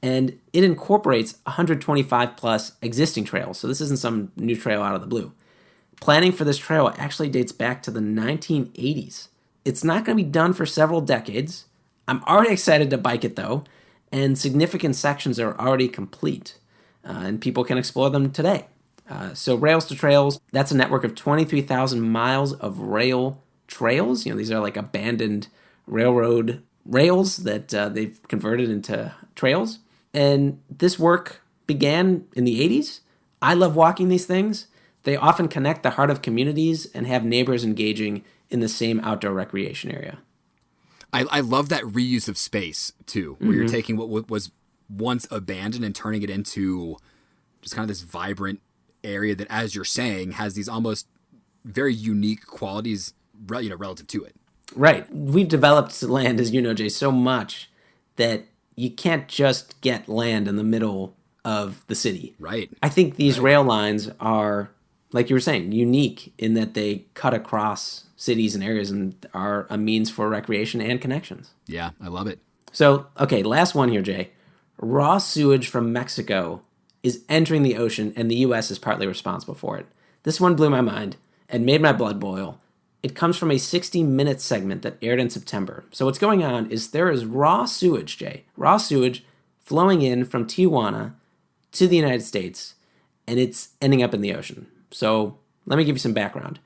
And it incorporates 125 plus existing trails. So this isn't some new trail out of the blue. Planning for this trail actually dates back to the 1980s. It's not going to be done for several decades. I'm already excited to bike it though, and significant sections are already complete, and people can explore them today. So Rails to Trails, that's a network of 23,000 miles of rail trails. These are like abandoned railroad rails that they've converted into trails. And this work began in the 80s. I love walking these things. They often connect the heart of communities and have neighbors engaging in the same outdoor recreation area. I love that reuse of space, too, where you're taking what was once abandoned and turning it into just kind of this vibrant area that, as you're saying, has these almost very unique qualities, relative to it. Right. We've developed land, as you know, Jay, so much that you can't just get land in the middle of the city. Right. I think these rail lines are, like you were saying, unique in that they cut across cities and areas and are a means for recreation and connections. Yeah, I love it. So, okay, last one here, Jay. Raw sewage from Mexico is entering the ocean, and the U.S. is partly responsible for it. This one blew my mind and made my blood boil. It comes from a 60-minute segment that aired in September. So what's going on is there is raw sewage, Jay, raw sewage flowing in from Tijuana to the United States, and it's ending up in the ocean. So let me give you some background.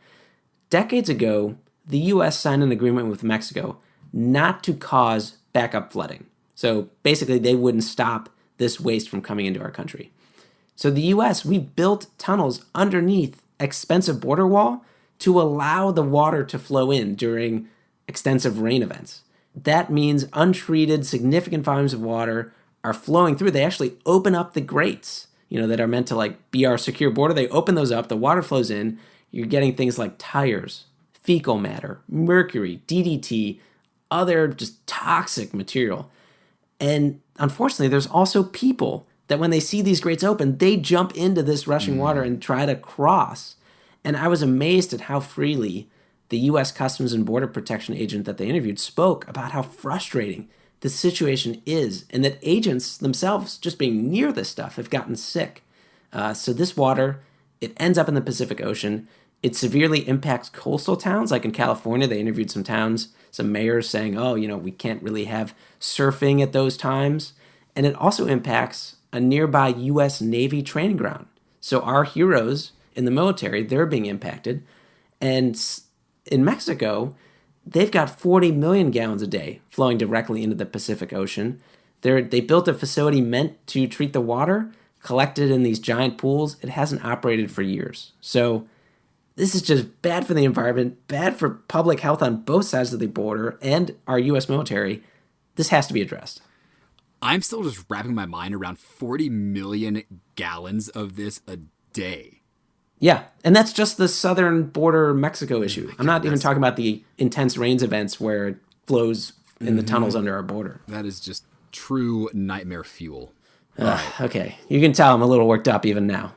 Decades ago, the U.S. signed an agreement with Mexico not to cause backup flooding. So basically, they wouldn't stop this waste from coming into our country. So the U.S., we built tunnels underneath expensive border wall to allow the water to flow in during extensive rain events. That means untreated, significant volumes of water are flowing through. They actually open up the grates, that are meant to be our secure border. They open those up, the water flows in. You're getting things like tires, fecal matter, mercury, DDT, other just toxic material. And unfortunately, there's also people that when they see these grates open, they jump into this rushing water and try to cross. And I was amazed at how freely the U.S. Customs and Border Protection agent that they interviewed spoke about how frustrating the situation is, and that agents themselves, just being near this stuff, have gotten sick. So this water, it ends up in the Pacific Ocean. It severely impacts coastal towns. Like in California, they interviewed some towns, some mayors saying, we can't really have surfing at those times. And it also impacts a nearby U.S. Navy training ground. So our heroes in the military, they're being impacted. And in Mexico, they've got 40 million gallons a day flowing directly into the Pacific Ocean. They built a facility meant to treat the water, collected in these giant pools. It hasn't operated for years. So this is just bad for the environment, bad for public health on both sides of the border and our U.S. military. This has to be addressed. I'm still just wrapping my mind around 40 million gallons of this a day. Yeah, and that's just the southern border Mexico issue. I'm not even talking about the intense rains events where it flows in the tunnels under our border. That is just true nightmare fuel. Right. Okay, you can tell I'm a little worked up even now.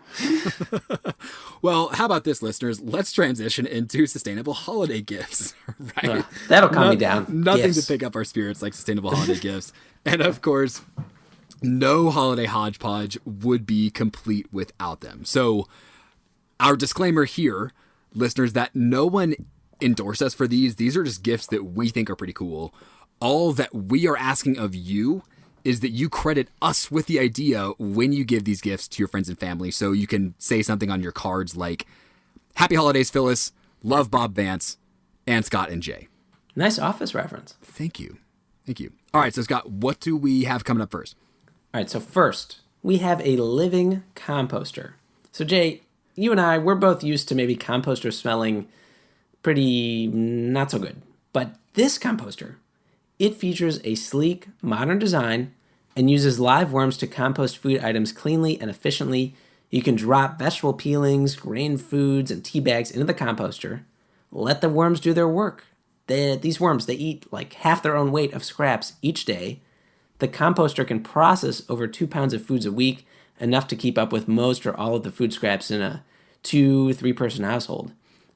Well, how about this, listeners? Let's transition into sustainable holiday gifts. Right? That'll calm me down. Nothing to pick up our spirits like sustainable holiday gifts. And of course, no Holiday Hodge-Podge would be complete without them. So our disclaimer here, listeners, that no one endorsed us for these. These are just gifts that we think are pretty cool. All that we are asking of you is that you credit us with the idea when you give these gifts to your friends and family. So you can say something on your cards like, Happy Holidays, Phyllis, love Bob Vance, and Scott and Jay. Nice Office reference. Thank you. Thank you. All right, so Scott, what do we have coming up first? All right, so first, we have a living composter. So Jay, you and I, we're both used to maybe composters smelling pretty not so good. But this composter, it features a sleek, modern design and uses live worms to compost food items cleanly and efficiently. You can drop vegetable peelings, grain foods, and tea bags into the composter. Let the worms do their work. These worms, they eat like half their own weight of scraps each day. The composter can process over 2 pounds of foods a week, enough to keep up with most or all of the food scraps in a 2-3 person household.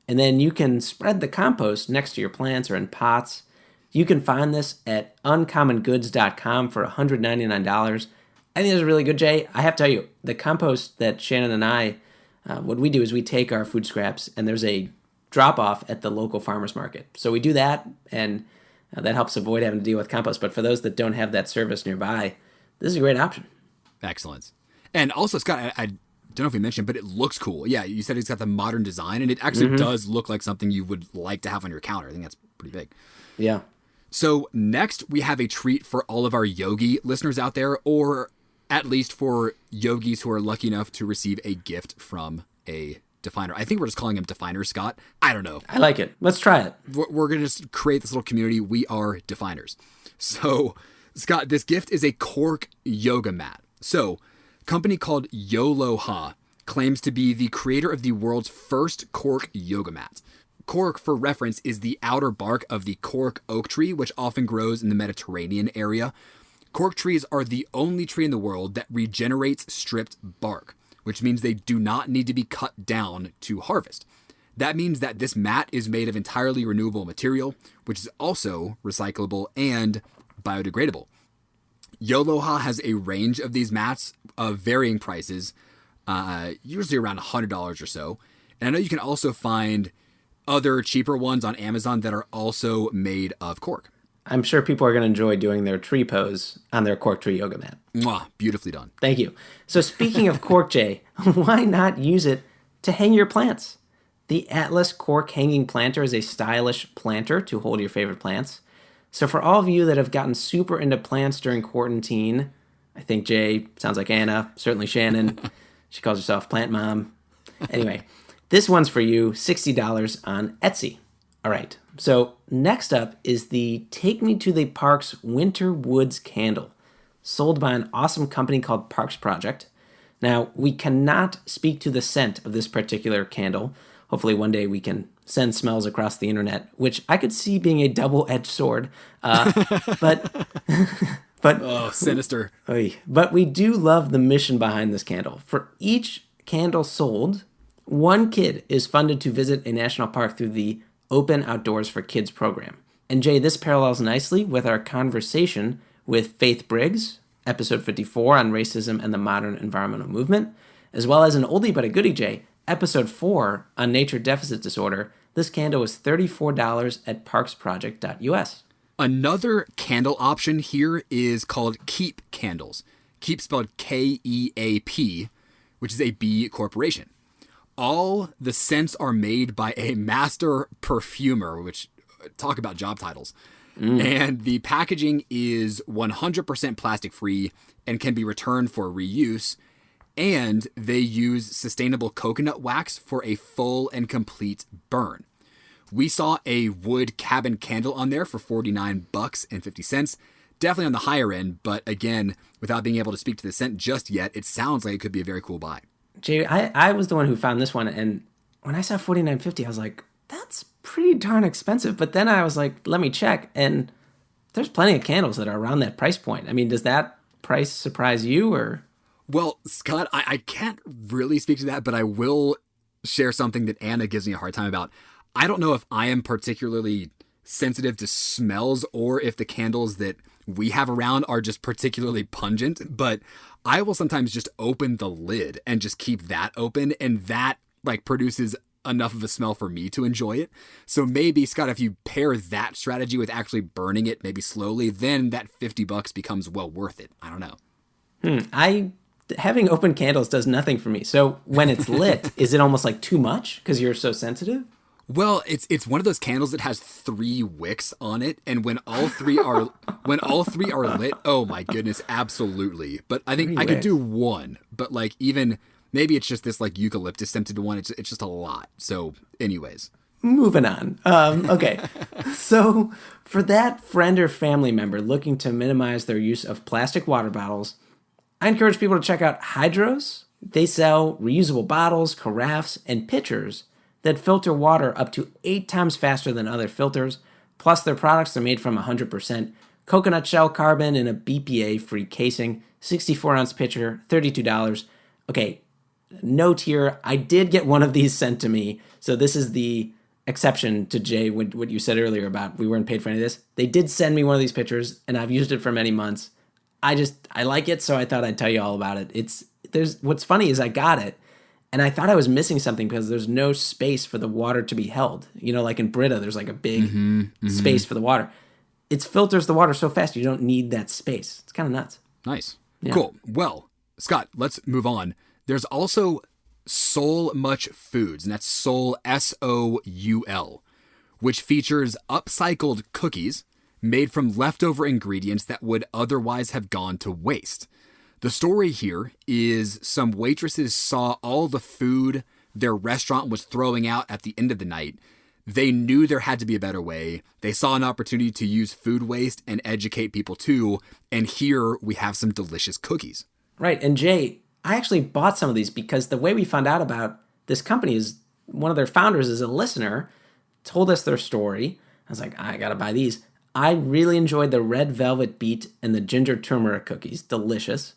And then you can spread the compost next to your plants or in pots. You can find this at uncommongoods.com for $199. I think this is really good, Jay. I have to tell you, the compost that Shannon and I, what we do is we take our food scraps and there's a drop-off at the local farmer's market. So we do that, and that helps avoid having to deal with compost. But for those that don't have that service nearby, this is a great option. Excellent. And also, Scott, I don't know if we mentioned, but it looks cool. Yeah, you said it's got the modern design, and it actually does look like something you would like to have on your counter. I think that's pretty big. Yeah. So next, we have a treat for all of our yogi listeners out there, or at least for yogis who are lucky enough to receive a gift from a definer. I think we're just calling them definers, Scott. I don't know. I like it. Let's try it. We're going to just create this little community. We are definers. So, Scott, this gift is a cork yoga mat. So, a company called Yoloha claims to be the creator of the world's first cork yoga mat. Cork, for reference, is the outer bark of the cork oak tree, which often grows in the Mediterranean area. Cork trees are the only tree in the world that regenerates stripped bark, which means they do not need to be cut down to harvest. That means that this mat is made of entirely renewable material, which is also recyclable and biodegradable. Yoloha has a range of these mats of varying prices, usually around $100 or so. And I know you can also find other cheaper ones on Amazon that are also made of cork. I'm sure people are going to enjoy doing their tree pose on their cork tree yoga mat. Mwah, beautifully done. Thank you. So speaking of cork, Jay, why not use it to hang your plants? The Atlas Cork Hanging Planter is a stylish planter to hold your favorite plants. So for all of you that have gotten super into plants during quarantine, I think Jay sounds like Anna, certainly Shannon. She calls herself Plant Mom. Anyway, this one's for you, $60 on Etsy. All right, so next up is the Take Me to the Parks Winter Woods Candle, sold by an awesome company called Parks Project. Now, we cannot speak to the scent of this particular candle. Hopefully one day we can send smells across the internet, which I could see being a double-edged sword. But oh, sinister. But we do love the mission behind this candle. For each candle sold, one kid is funded to visit a national park through the Open Outdoors for Kids program. And Jay, this parallels nicely with our conversation with Faith Briggs, episode 54 on racism and the modern environmental movement, as well as an oldie but a goodie, Jay, episode 4 on nature deficit disorder. This candle is $34 at parksproject.us. Another candle option here is called Keep Candles. Keep spelled K-E-A-P, which is a B corporation. All the scents are made by a master perfumer, which talk about job titles. And the packaging is 100% plastic free and can be returned for reuse. And they use sustainable coconut wax for a full and complete burn. We saw a wood cabin candle on there for $49.50. Definitely on the higher end, but again, without being able to speak to the scent just yet, it sounds like it could be a very cool buy. Jay, I was the one who found this one, and when I saw $49.50, I was like, that's pretty darn expensive. But then I was like, let me check, and there's plenty of candles that are around that price point. I mean, does that price surprise you, or? Well, Scott, I can't really speak to that, but I will share something that Anna gives me a hard time about. I don't know if I am particularly sensitive to smells or if the candles that we have around are just particularly pungent, but I will sometimes just open the lid and just keep that open, and that produces enough of a smell for me to enjoy it. So maybe, Scott, if you pair that strategy with actually burning it, maybe slowly, then that $50 becomes well worth it. I don't know. Having open candles does nothing for me. So when it's lit, is it almost like too much because you're so sensitive? Well, it's one of those candles that has 3 wicks on it, and when all three are lit, oh my goodness, absolutely. But I think I could do one, but even maybe it's just this eucalyptus scented one. It's just a lot. So, anyways, moving on. Okay, so for that friend or family member looking to minimize their use of plastic water bottles, I encourage people to check out Hydros. They sell reusable bottles, carafes, and pitchers that filter water up to 8 times faster than other filters. Plus, their products are made from 100% coconut shell carbon in a BPA-free casing, 64-ounce pitcher, $32. Okay, note here, I did get one of these sent to me. So this is the exception to Jay, what you said earlier about we weren't paid for any of this. They did send me one of these pitchers, and I've used it for many months. I like it, so I thought I'd tell you all about it. What's funny is I got it, and I thought I was missing something because there's no space for the water to be held. You know, like in Brita, there's like a big space for the water. It filters the water so fast you don't need that space. It's kind of nuts. Nice. Yeah. Cool. Well, Scott, let's move on. There's also Soul Much Foods, and that's Soul, S-O-U-L, which features upcycled cookies made from leftover ingredients that would otherwise have gone to waste. The story here is some waitresses saw all the food their restaurant was throwing out at the end of the night. They knew there had to be a better way. They saw an opportunity to use food waste and educate people too. And here we have some delicious cookies. Right. And Jay, I actually bought some of these because the way we found out about this company is one of their founders is a listener, told us their story. I was like, I got to buy these. I really enjoyed the red velvet beet and the ginger turmeric cookies. Delicious.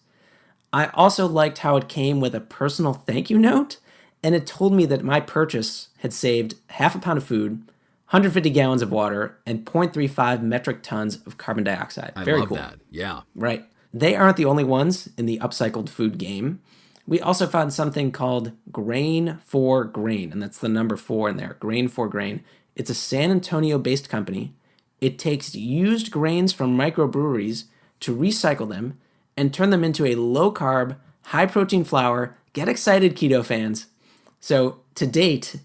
I also liked how it came with a personal thank you note, and it told me that my purchase had saved half a pound of food, 150 gallons of water, and 0.35 metric tons of carbon dioxide. I Very love cool. That. Yeah. Right. They aren't the only ones in the upcycled food game. We also found something called Grain for Grain, and that's the number 4 in there, Grain for Grain. It's a San Antonio-based company. It takes used grains from microbreweries to recycle them and turn them into a low-carb, high-protein flour. Get excited, keto fans. So, to date,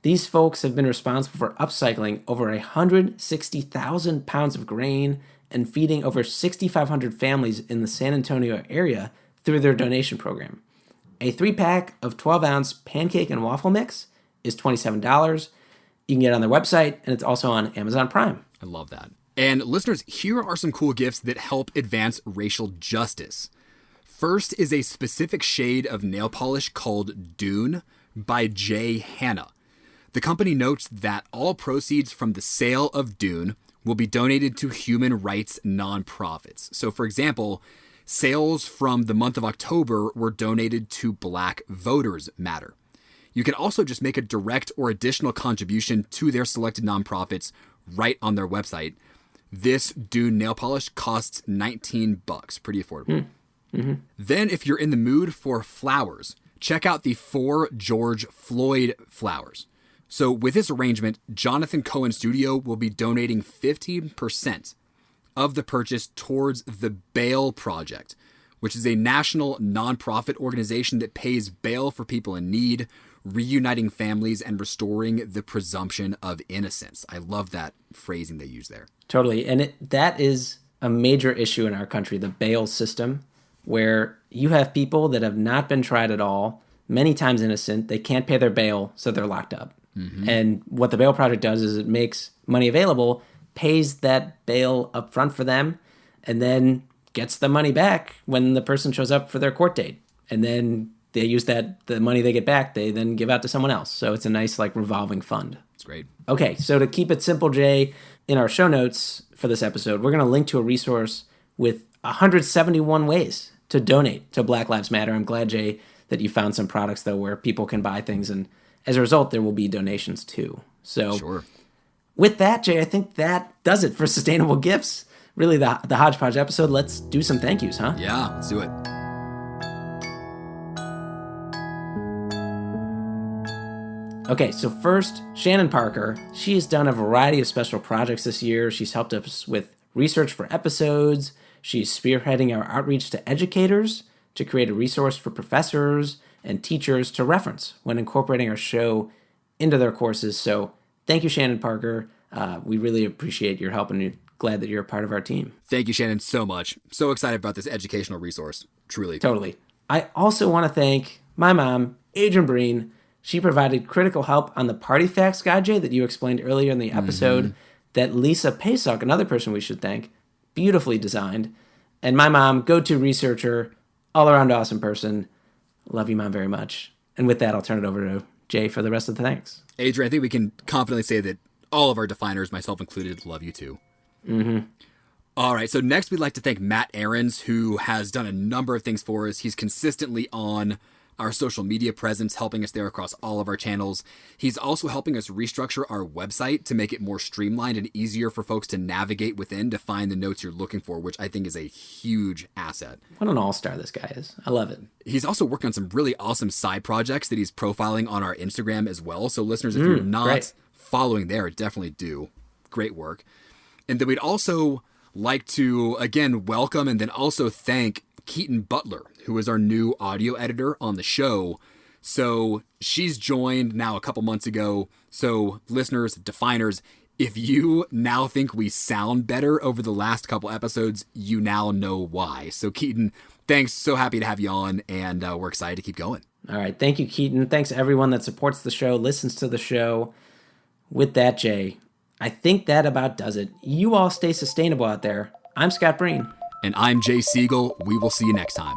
these folks have been responsible for upcycling over 160,000 pounds of grain and feeding over 6,500 families in the San Antonio area through their donation program. A 3-pack of 12-ounce pancake and waffle mix is $27. You can get it on their website, and it's also on Amazon Prime. I love that. And listeners, here are some cool gifts that help advance racial justice. First is a specific shade of nail polish called Dune by Jay Hanna. The company notes that all proceeds from the sale of Dune will be donated to human rights nonprofits. So, for example, sales from the month of October were donated to Black Voters Matter. You can also just make a direct or additional contribution to their selected nonprofits right on their website. This Dune nail polish costs $19. Pretty affordable. Mm-hmm. Then, if you're in the mood for flowers, check out the 4 George Floyd flowers. So with this arrangement, Jonathan Cohen Studio will be donating 15% of the purchase towards the Bail Project, which is a national nonprofit organization that pays bail for people in need, reuniting families and restoring the presumption of innocence. I love that phrasing they use there. Totally. And that is a major issue in our country, the bail system, where you have people that have not been tried at all, many times innocent. They can't pay their bail, so they're locked up. Mm-hmm. And what the Bail Project does is it makes money available, pays that bail up front for them, and then gets the money back when the person shows up for their court date. And then they use the money they get back, they then give out to someone else. So it's a nice revolving fund. It's great. Okay, so to keep it simple, Jay, in our show notes for this episode, we're going to link to a resource with 171 ways to donate to Black Lives Matter. I'm glad, Jay, that you found some products, though, where people can buy things, and as a result, there will be donations, too. So sure. With that, Jay, I think that does it for Sustainable Gifts. Really, the Hodgepodge episode. Let's do some thank yous, huh? Yeah, let's do it. Okay, so first, Shannon Parker. She has done a variety of special projects this year. She's helped us with research for episodes. She's spearheading our outreach to educators to create a resource for professors and teachers to reference when incorporating our show into their courses. So thank you, Shannon Parker. We really appreciate your help, and we're glad that you're a part of our team. Thank you, Shannon, so much. So excited about this educational resource. Truly. Totally. I also want to thank my mom, Adrian Breen. She provided critical help on the Party Facts Guide, Jay, that you explained earlier in the episode, that Lisa Pesok, another person we should thank, beautifully designed. And my mom, go-to researcher, all-around awesome person. Love you, Mom, very much. And with that, I'll turn it over to Jay for the rest of the thanks. Adrian, I think we can confidently say that all of our definers, myself included, love you too. Mm-hmm. All right, so next we'd like to thank Matt Aarons, who has done a number of things for us. He's consistently on our social media presence, helping us there across all of our channels. He's also helping us restructure our website to make it more streamlined and easier for folks to navigate within to find the notes you're looking for, which I think is a huge asset. What an all-star this guy is. I love it. He's also working on some really awesome side projects that he's profiling on our Instagram as well. So listeners, if you're not following there, definitely do. Great work. And then we'd also like to, again, welcome and then also thank Keaton Butler, who is our new audio editor on the show. So she's joined now a couple months ago. So listeners, definers, if you now think we sound better over the last couple episodes, you now know why. So Keaton, thanks. So happy to have you on, and we're excited to keep going. All right. Thank you, Keaton. Thanks everyone that supports the show, listens to the show. With that, Jay, I think that about does it. You all stay sustainable out there. I'm Scott Breen. And I'm Jay Siegel. We will see you next time.